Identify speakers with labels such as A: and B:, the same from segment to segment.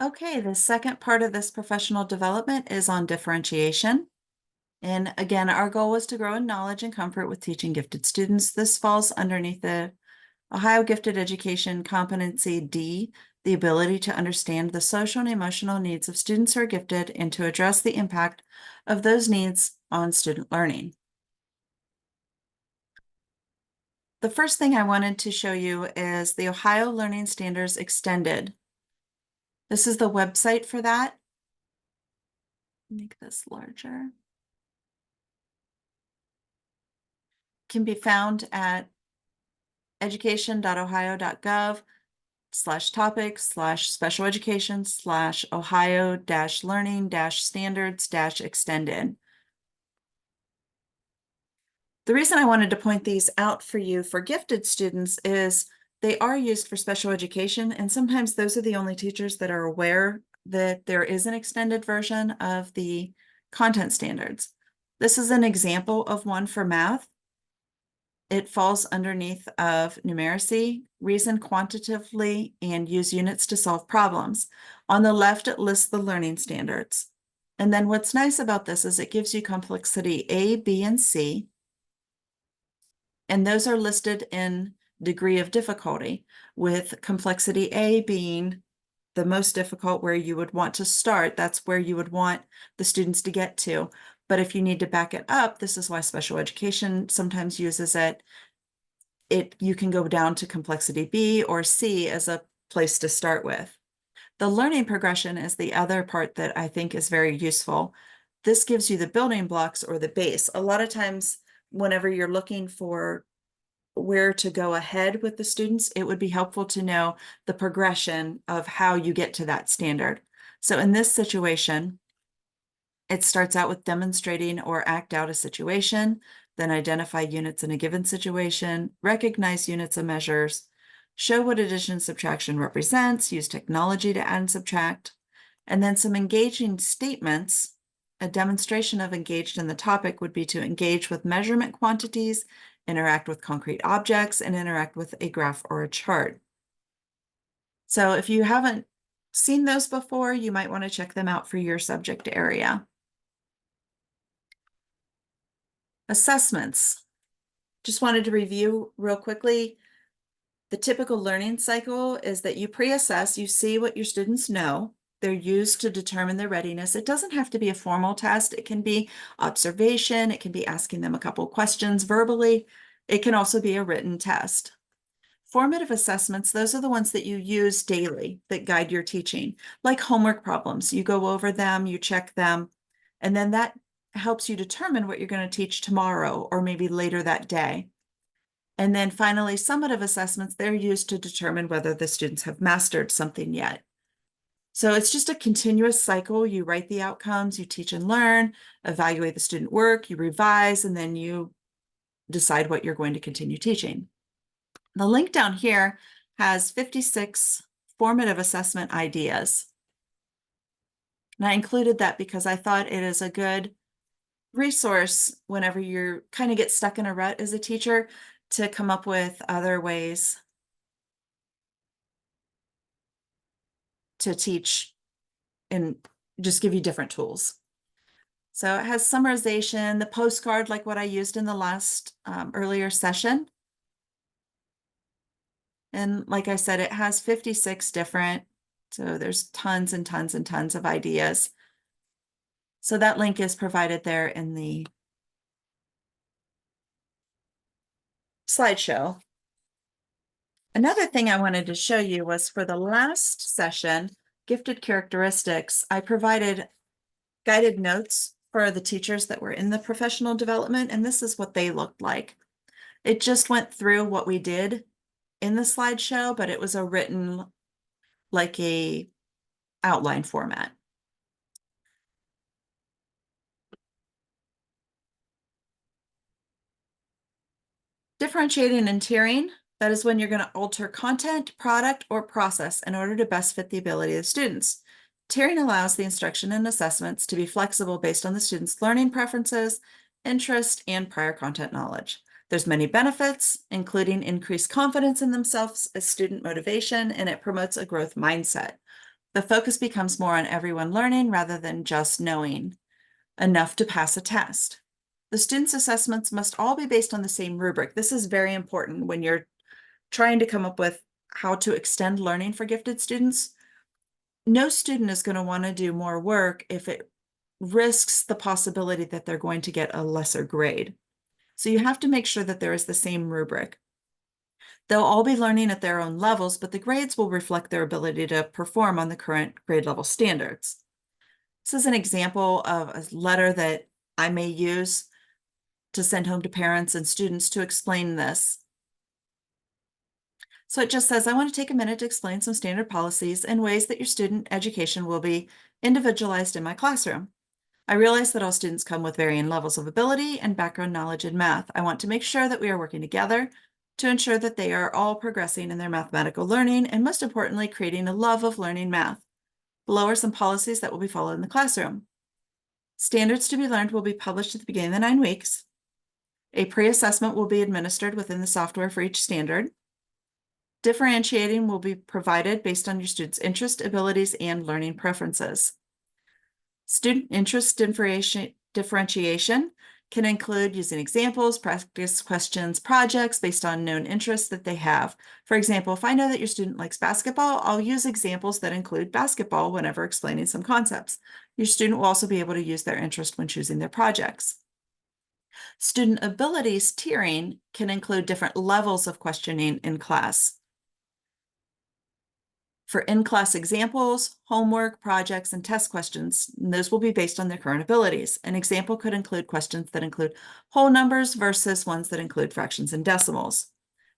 A: Okay, the second part of this professional development is on differentiation. And again, our goal was to grow in knowledge and comfort with teaching gifted students. This falls underneath the Ohio Gifted Education Competency D, the ability to understand the social and emotional needs of students who are gifted and to address the impact of those needs on student learning. The first thing I wanted to show you is the Ohio Learning Standards Extended. This is the website for that. Make this larger. Can be found at education.ohio.gov/topics/special education/ohio-learning-standards-extended. The reason I wanted to point these out for you for gifted students is they are used for special education, and sometimes those are the only teachers that are aware that there is an extended version of the content standards. This is an example of one for math. It falls underneath of numeracy, reason quantitatively, and use units to solve problems. On the left, it lists the learning standards. And then what's nice about this is it gives you complexity A, B, and C. And those are listed in degree of difficulty, with complexity A being the most difficult, where you would want to start. That's where you would want the students to get to. But if you need to back it up, this is why special education sometimes uses it. You can go down to complexity B or C as a place to start with. The learning progression is the other part that I think is very useful. This gives you the building blocks or the base. A lot of times, whenever you're looking for where to go ahead with the students, it would be helpful to know the progression of how you get to that standard. So in this situation, it starts out with demonstrating or act out a situation, then identify units in a given situation, recognize units and measures, show what addition and subtraction represents, use technology to add and subtract, and then some engaging statements. A demonstration of engaged in the topic would be to engage with measurement quantities, interact with concrete objects, and interact with a graph or a chart. So if you haven't seen those before, you might want to check them out for your subject area. Assessments. Just wanted to review real quickly. The typical learning cycle is that you pre-assess, you see what your students know. They're used to determine their readiness. It doesn't have to be a formal test. It can be observation. It can be asking them a couple questions verbally. It can also be a written test. Formative assessments, those are the ones that you use daily that guide your teaching, like homework problems. You go over them, you check them, and then that helps you determine what you're going to teach tomorrow or maybe later that day. And then finally, summative assessments, they're used to determine whether the students have mastered something yet. So it's just a continuous cycle. You write the outcomes, you teach and learn, evaluate the student work, you revise, and then you decide what you're going to continue teaching. The link down here has 56 formative assessment ideas. And I included that because I thought it is a good resource whenever you kind of get stuck in a rut as a teacher to come up with other ways to teach and just give you different tools. So it has summarization, the postcard, like what I used in the last earlier session. And like I said, it has 56 different, so there's tons and tons and tons of ideas. So that link is provided there in the slideshow. Another thing I wanted to show you was for the last session, Gifted Characteristics, I provided guided notes for the teachers that were in the professional development, and this is what they looked like. It just went through what we did in the slideshow, but it was a written, like a outline format. Differentiating and tiering, that is when you're going to alter content, product, or process in order to best fit the ability of the students. Tiering allows the instruction and assessments to be flexible based on the student's learning preferences, interest, and prior content knowledge. There's many benefits, including increased confidence in themselves as student motivation, and it promotes a growth mindset. The focus becomes more on everyone learning rather than just knowing enough to pass a test. The students' assessments must all be based on the same rubric. This is very important when you're trying to come up with how to extend learning for gifted students. No student is going to want to do more work if it risks the possibility that they're going to get a lesser grade. So you have to make sure that there is the same rubric. They'll all be learning at their own levels, but the grades will reflect their ability to perform on the current grade level standards. This is an example of a letter that I may use to send home to parents and students to explain this. So it just says, I want to take a minute to explain some standard policies and ways that your student education will be individualized in my classroom. I realize that all students come with varying levels of ability and background knowledge in math. I want to make sure that we are working together to ensure that they are all progressing in their mathematical learning and, most importantly, creating a love of learning math. Below are some policies that will be followed in the classroom. Standards to be learned will be published at the beginning of the 9 weeks. A pre-assessment will be administered within the software for each standard. Differentiating will be provided based on your students' interest, abilities, and learning preferences. Student interest differentiation can include using examples, practice questions, projects based on known interests that they have. For example, if I know that your student likes basketball, I'll use examples that include basketball whenever explaining some concepts. Your student will also be able to use their interest when choosing their projects. Student abilities tiering can include different levels of questioning in class. For in-class examples, homework, projects, and test questions, and those will be based on their current abilities. An example could include questions that include whole numbers versus ones that include fractions and decimals.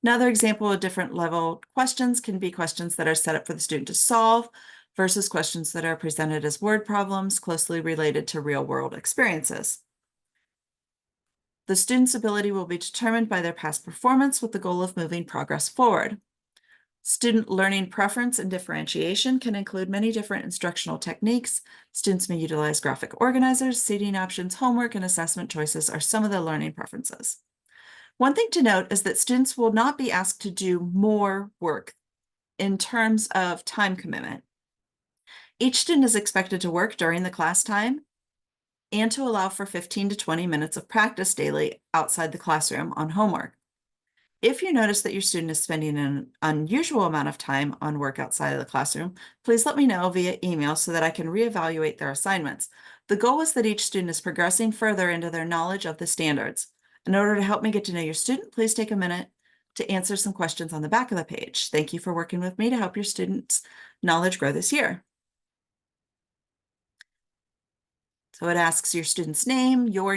A: Another example of different level questions can be questions that are set up for the student to solve versus questions that are presented as word problems closely related to real-world experiences. The student's ability will be determined by their past performance with the goal of moving progress forward. Student learning preference and differentiation can include many different instructional techniques. Students may utilize graphic organizers, seating options, homework, and assessment choices are some of the learning preferences. One thing to note is that students will not be asked to do more work in terms of time commitment. Each student is expected to work during the class time and to allow for 15 to 20 minutes of practice daily outside the classroom on homework. If you notice that your student is spending an unusual amount of time on work outside of the classroom, please let me know via email so that I can reevaluate their assignments. The goal is that each student is progressing further into their knowledge of the standards. In order to help me get to know your student, please take a minute to answer some questions on the back of the page. Thank you for working with me to help your students' knowledge grow this year. So it asks your student's name, your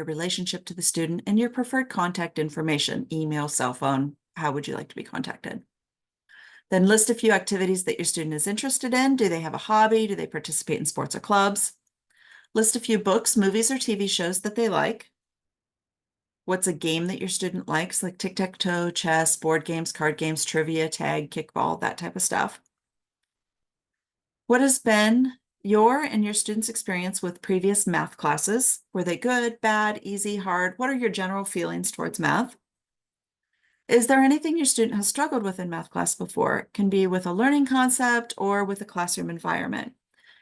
A: relationship to the student, and your preferred contact information, email, cell phone, how would you like to be contacted? Then list a few activities that your student is interested in. Do they have a hobby? Do they participate in sports or clubs? List a few books, movies, or TV shows that they like. What's a game that your student likes, like tic-tac-toe, chess, board games, card games, trivia, tag, kickball, that type of stuff. What has been your and your students' experience with previous math classes? Were they good, bad, easy, hard? What are your general feelings towards math? Is there anything your student has struggled with in math class before? It can be with a learning concept or with a classroom environment.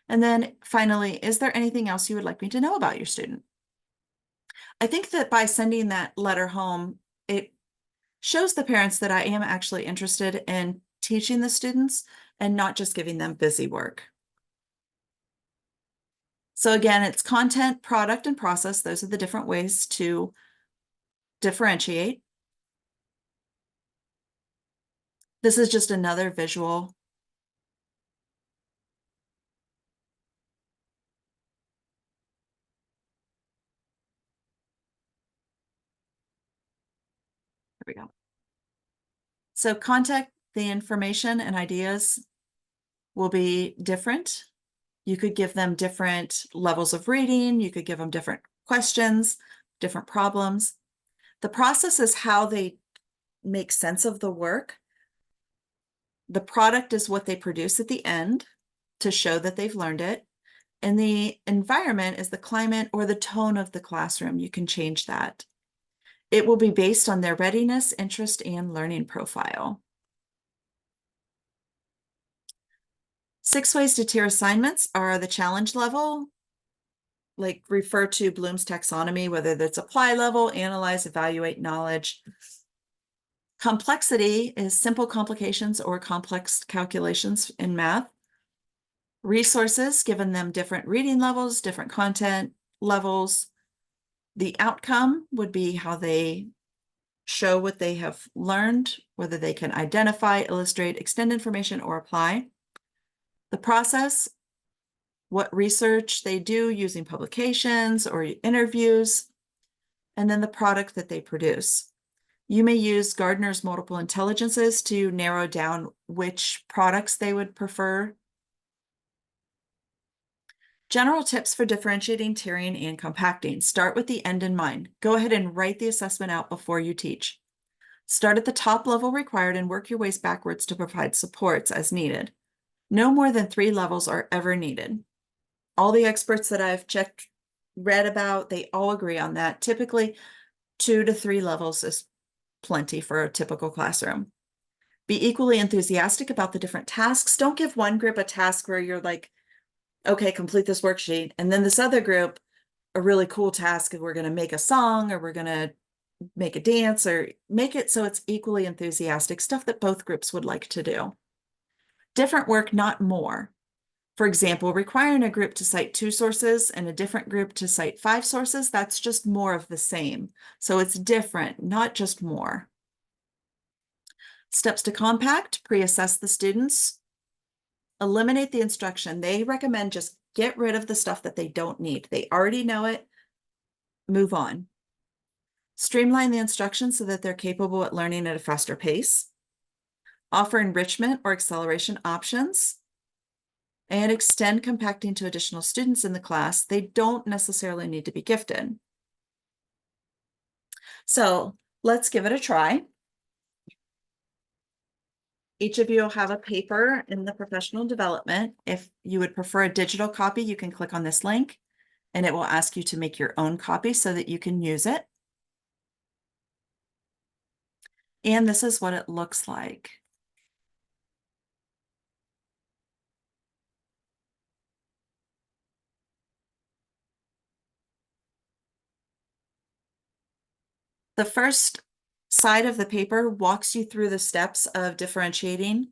A: And then finally, is there anything else you would like me to know about your student? I think that by sending that letter home, it shows the parents that I am actually interested in teaching the students and not just giving them busy work. So again, it's content, product, and process. Those are the different ways to differentiate. This is just another visual. Here we go. So contact the information and ideas will be different. You could give them different levels of reading. You could give them different questions, different problems. The process is how they make sense of the work. The product is what they produce at the end to show that they've learned it. And the environment is the climate or the tone of the classroom. You can change that. It will be based on their readiness, interest, and learning profile. 6 ways to tier assignments are the challenge level, like refer to Bloom's taxonomy, whether that's apply level, analyze, evaluate, knowledge. Complexity is simple complications or complex calculations in math. Resources, given them different reading levels, different content levels. The outcome would be how they show what they have learned, whether they can identify, illustrate, extend information, or apply. The process, what research they do using publications or interviews, and then the product that they produce. You may use Gardner's multiple intelligences to narrow down which products they would prefer. General tips for differentiating, tiering, and compacting. Start with the end in mind. Go ahead and write the assessment out before you teach. Start at the top level required and work your ways backwards to provide supports as needed. No more than 3 levels are ever needed. All the experts that I've read about, they all agree on that. Typically, 2 to 3 levels is plenty for a typical classroom. Be equally enthusiastic about the different tasks. Don't give one group a task where you're like, okay, complete this worksheet. And then this other group, a really cool task, we're going to make a song or we're going to make a dance, or make it so it's equally enthusiastic, stuff that both groups would like to do. Different work, not more. For example, requiring a group to cite 2 sources and a different group to cite 5 sources, that's just more of the same. So it's different, not just more. Steps to compact, pre-assess the students, eliminate the instruction. They recommend just get rid of the stuff that they don't need. They already know it, move on. Streamline the instructions so that they're capable at learning at a faster pace. Offer enrichment or acceleration options. And extend compacting to additional students in the class. They don't necessarily need to be gifted. So let's give it a try. Each of you will have a paper in the professional development. If you would prefer a digital copy, you can click on this link and it will ask you to make your own copy so that you can use it. And this is what it looks like. The first side of the paper walks you through the steps of differentiating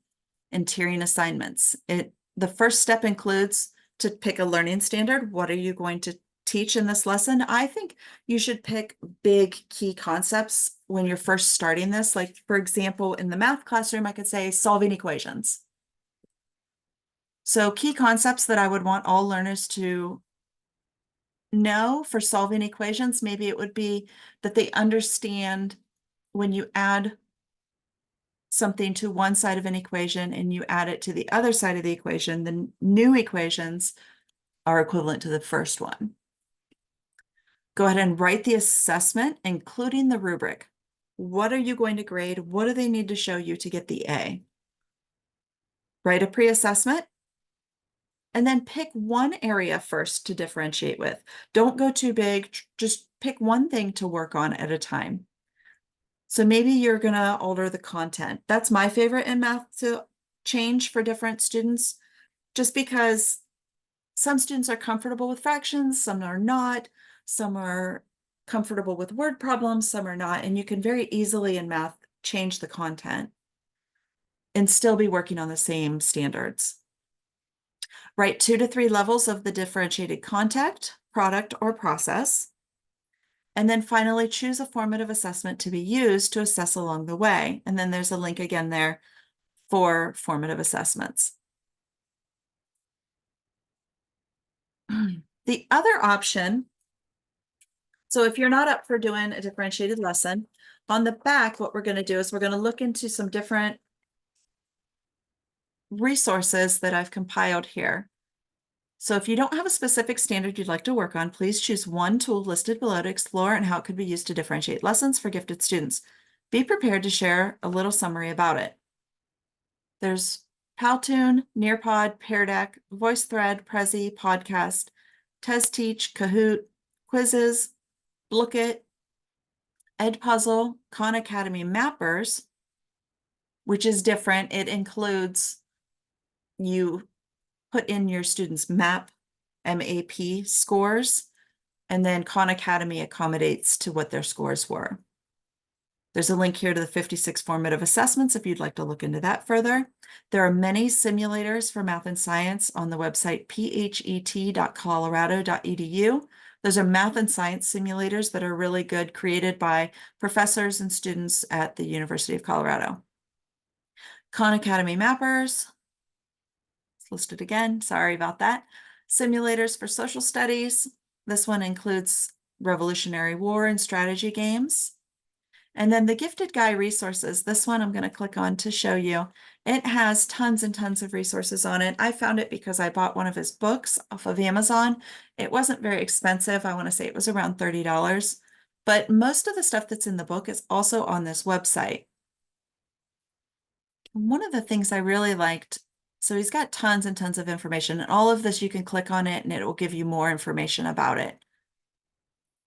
A: and tiering assignments. The first step includes to pick a learning standard. What are you going to teach in this lesson? I think you should pick big key concepts when you're first starting this. Like, for example, in the math classroom, I could say solving equations. So key concepts that I would want all learners to know for solving equations, maybe it would be that they understand when you add something to one side of an equation and you add it to the other side of the equation, the new equations are equivalent to the first one. Go ahead and write the assessment, including the rubric. What are you going to grade? What do they need to show you to get the A? Write a pre-assessment and then pick one area first to differentiate with. Don't go too big, just pick one thing to work on at a time. So maybe you're gonna alter the content. That's my favorite in math to change for different students, just because some students are comfortable with fractions, some are not, some are comfortable with word problems, some are not, and you can very easily in math change the content and still be working on the same standards. Write 2 to 3 levels of the differentiated content, product, or process. And then finally, choose a formative assessment to be used to assess along the way. And then there's a link again there for formative assessments. The other option, so if you're not up for doing a differentiated lesson, on the back, what we're going to do is we're going to look into some different resources that I've compiled here. So if you don't have a specific standard you'd like to work on, please choose one tool listed below to explore and how it could be used to differentiate lessons for gifted students. Be prepared to share a little summary about it. There's Powtoon, Nearpod, Pear Deck, VoiceThread, Prezi, Podcast, TezTeach, Kahoot, Quizzes, Blookit, Edpuzzle, Khan Academy Mappers, which is different. It includes you put in your students' MAP scores, and then Khan Academy accommodates to what their scores were. There's a link here to the 56 formative assessments if you'd like to look into that further. There are many simulators for math and science on the website phet.colorado.edu. Those are math and science simulators that are really good, created by professors and students at the University of Colorado. Khan Academy mappers, it's listed again, sorry about that. Simulators for social studies. This one includes Revolutionary War and strategy games. And then the Gifted Guy resources, this one I'm going to click on to show you. It has tons and tons of resources on it. I found it because I bought one of his books off of Amazon. It wasn't very expensive. I want to say it was around $30, but most of the stuff that's in the book is also on this website. One of the things I really liked, so he's got tons and tons of information, and all of this you can click on it and it will give you more information about it.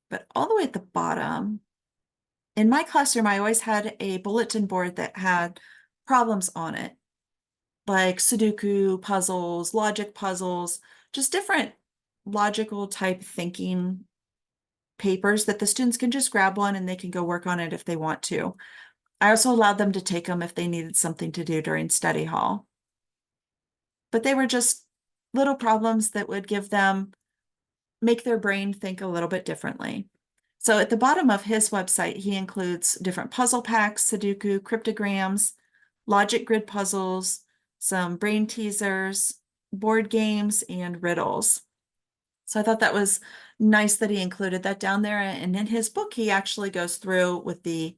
A: But all the way at the bottom, in my classroom, I always had a bulletin board that had problems on it, like Sudoku puzzles, logic puzzles, just different logical type thinking papers that the students can just grab one and they can go work on it if they want to. I also allowed them to take them if they needed something to do during study hall. But they were just little problems that would make their brain think a little bit differently. So at the bottom of his website, he includes different puzzle packs, Sudoku, cryptograms, logic grid puzzles, some brain teasers, board games, and riddles. So I thought that was nice that he included that down there. And in his book, he actually goes through with the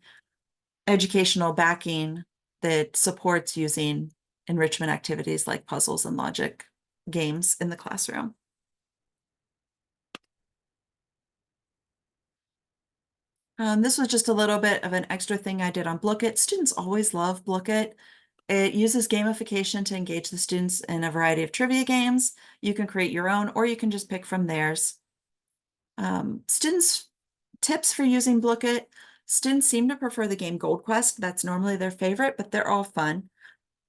A: educational backing that supports using enrichment activities like puzzles and logic games in the classroom. This was just a little bit of an extra thing I did on Blooket. Students always love Blooket. It uses gamification to engage the students in a variety of trivia games. You can create your own, or you can just pick from theirs. Students' tips for using Blooket. Students seem to prefer the game Gold Quest. That's normally their favorite, but they're all fun.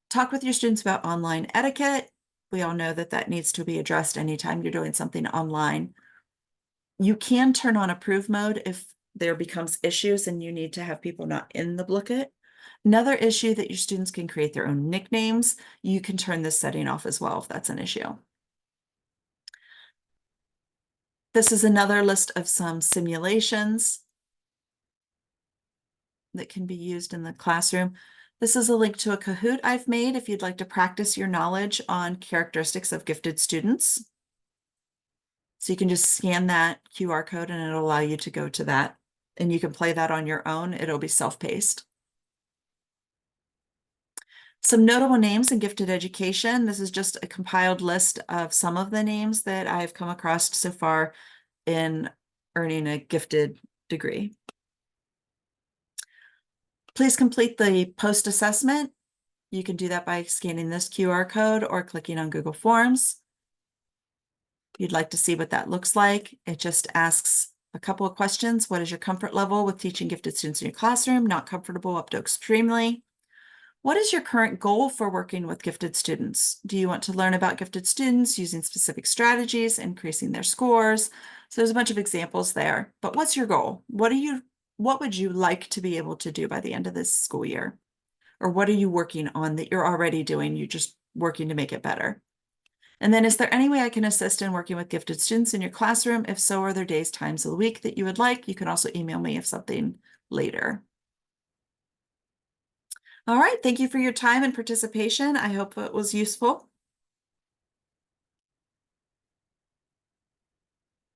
A: Talk with your students about online etiquette. We all know that that needs to be addressed anytime you're doing something online. You can turn on approve mode if there becomes issues and you need to have people not in the Blooket. Another issue that your students can create their own nicknames. You can turn this setting off as well if that's an issue. This is another list of some simulations that can be used in the classroom. This is a link to a Kahoot I've made if you'd like to practice your knowledge on characteristics of gifted students. So you can just scan that QR code and it'll allow you to go to that. And you can play that on your own. It'll be self-paced. Some notable names in gifted education. This is just a compiled list of some of the names that I've come across so far in earning a gifted degree. Please complete the post assessment. You can do that by scanning this QR code or clicking on Google Forms. You'd like to see what that looks like. It just asks a couple of questions. What is your comfort level with teaching gifted students in your classroom? Not comfortable up to extremely. What is your current goal for working with gifted students? Do you want to learn about gifted students using specific strategies, increasing their scores? So there's a bunch of examples there, but what's your goal? What would you like to be able to do by the end of this school year? Or what are you working on that you're already doing? You're just working to make it better. And then, is there any way I can assist in working with gifted students in your classroom? If so, are there days, times of the week that you would like? You can also email me if something later. All right, thank you for your time and participation. I hope it was useful.